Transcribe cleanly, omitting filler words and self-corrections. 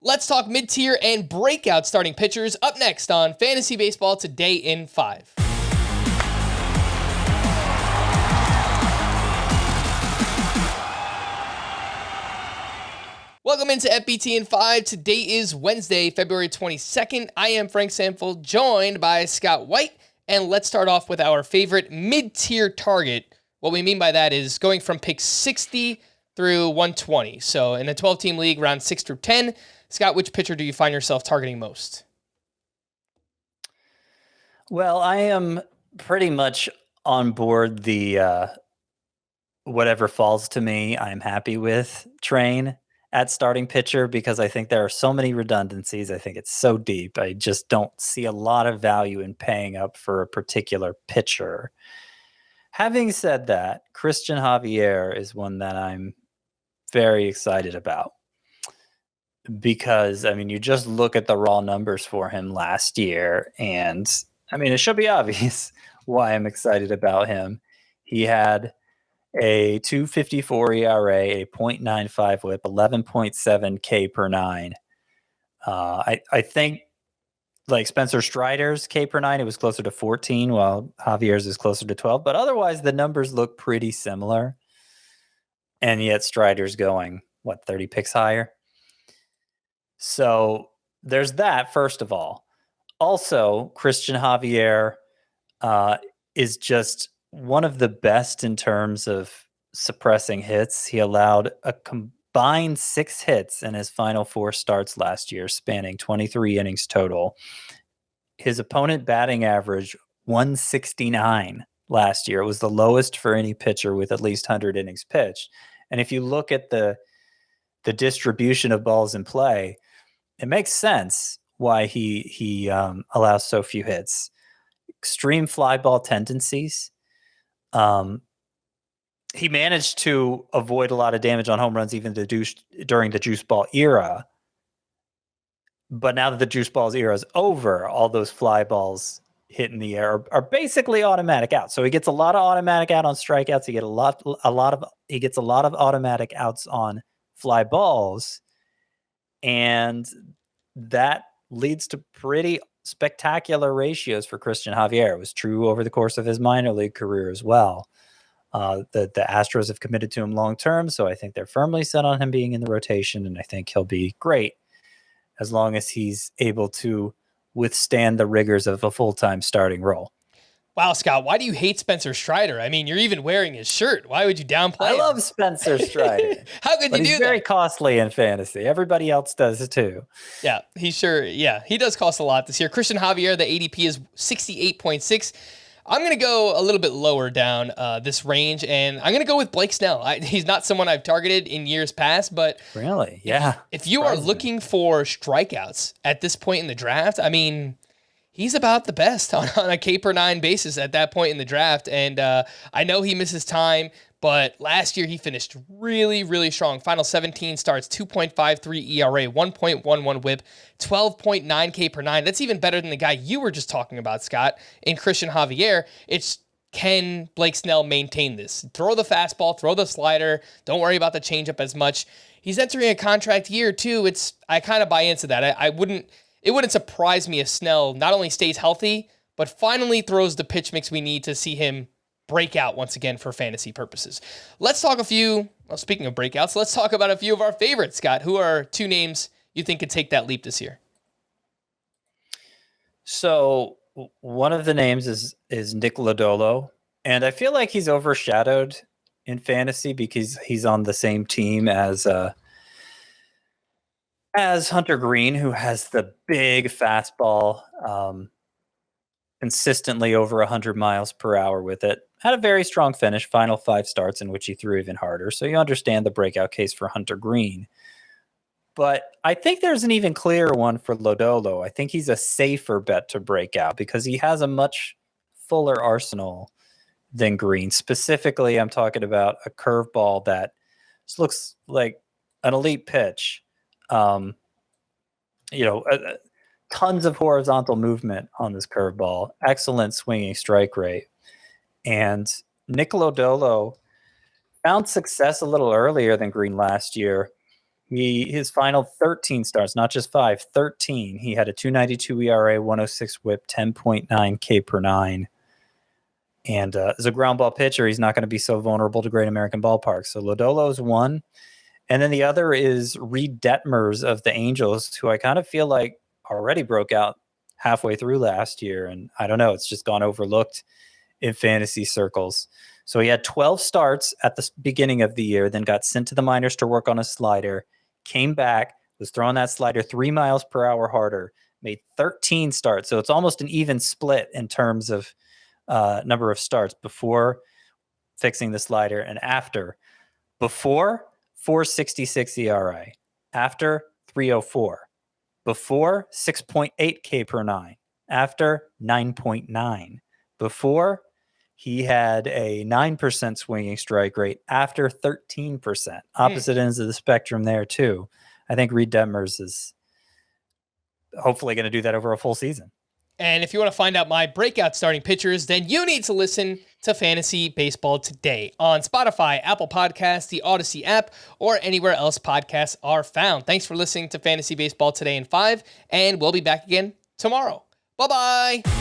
Let's talk mid-tier and breakout starting pitchers up next on Fantasy Baseball Today in 5. Welcome into FBT in 5. Today is Wednesday, February 22nd. I am Frank Sample, joined by Scott White, and let's start off with our favorite mid-tier target. What we mean by that is going from pick 60 through 120. So in a 12-team league, round 6 through 10, Scott, which pitcher do you find yourself targeting most? Well, I am pretty much on board the whatever falls to me, I'm happy with train at starting pitcher because I think there are so many redundancies. I think it's so deep. I just don't see a lot of value in paying up for a particular pitcher. Having said that, Christian Javier is one that I'm very excited about. Because, I mean, you just look at the raw numbers for him last year, and, I mean, it should be obvious why I'm excited about him. He had a 2.54 ERA, a .95 whip, 11.7 K per 9. I think, like Spencer Strider's K per 9, it was closer to 14, while Javier's is closer to 12. But otherwise, the numbers look pretty similar. And yet Strider's going, 30 picks higher? So there's that, first of all. Also, Christian Javier is just one of the best in terms of suppressing hits. He allowed a combined 6 hits in his final 4 starts last year, spanning 23 innings total. His opponent batting average, 169 last year. It was the lowest for any pitcher with at least 100 innings pitched. And if you look at the distribution of balls in play, it makes sense why he allows so few hits. Extreme fly ball tendencies. He managed to avoid a lot of damage on home runs even during the juice ball era. But now that the juice balls era is over, all those fly balls hit in the air are basically automatic outs. So he gets a lot of automatic out on strikeouts. He gets a lot of automatic outs on fly balls. And that leads to pretty spectacular ratios for Christian Javier. It was true over the course of his minor league career as well. The Astros have committed to him long term, so I think they're firmly set on him being in the rotation, and I think he'll be great as long as he's able to withstand the rigors of a full-time starting role. Wow, Scott, why do you hate Spencer Strider? I mean, you're even wearing his shirt. Why would you downplay him? I love Spencer Strider. How could you do that? He's very costly in fantasy. Everybody else does it too. Yeah, he does cost a lot this year. Christian Javier, the ADP is 68.6. I'm going to go a little bit lower down this range, and I'm going to go with Blake Snell. He's not someone I've targeted in years past, but... Really? Yeah. If you are looking for strikeouts at this point in the draft, I mean... He's about the best on a K per 9 basis at that point in the draft. And I know he misses time, but last year he finished really, really strong. Final 17 starts, 2.53 ERA, 1.11 whip, 12.9 K per 9. That's even better than the guy you were just talking about, Scott, in Christian Javier. Can Blake Snell maintain this? Throw the fastball, throw the slider. Don't worry about the changeup as much. He's entering a contract year too. I kind of buy into that. It wouldn't surprise me if Snell not only stays healthy, but finally throws the pitch mix we need to see him break out once again for fantasy purposes. Let's talk speaking of breakouts, let's talk about a few of our favorites, Scott. Who are 2 names you think could take that leap this year? So one of the names is Nick Lodolo, and I feel like he's overshadowed in fantasy because he's on the same team as Hunter Green, who has the big fastball, consistently over 100 miles per hour with it. Had a very strong finish, final 5 starts in which he threw even harder. So you understand the breakout case for Hunter Green. But I think there's an even clearer one for Lodolo. I think he's a safer bet to break out because he has a much fuller arsenal than Green. Specifically, I'm talking about a curveball that just looks like an elite pitch. Tons of horizontal movement on this curveball, excellent swinging strike rate. And Nick Lodolo found success a little earlier than Green last year His final 13 starts, not just 5, 13. He had a 2.92 ERA, 106 WHIP, 10.9 K per nine. And as a ground ball pitcher, he's not going to be so vulnerable to Great American Ballpark. So Lodolo's one. And then the other is Reed Detmers of the Angels, who I kind of feel like already broke out halfway through last year. And I don't know, it's just gone overlooked in fantasy circles. So he had 12 starts at the beginning of the year, then got sent to the minors to work on a slider, came back, was throwing that slider 3 miles per hour harder, made 13 starts. So it's almost an even split in terms of number of starts before fixing the slider and after. Before, 4.66 ERA. After, 3.04. Before, 6.8 K per nine. After, 9.9. Before, he had a 9% swinging strike rate. After, 13%. Opposite ends of the spectrum there, too. I think Reed Detmers is hopefully going to do that over a full season. And if you want to find out my breakout starting pitchers, then you need to listen to Fantasy Baseball Today on Spotify, Apple Podcasts, the Audacy app, or anywhere else podcasts are found. Thanks for listening to Fantasy Baseball Today in 5, and we'll be back again tomorrow. Bye-bye.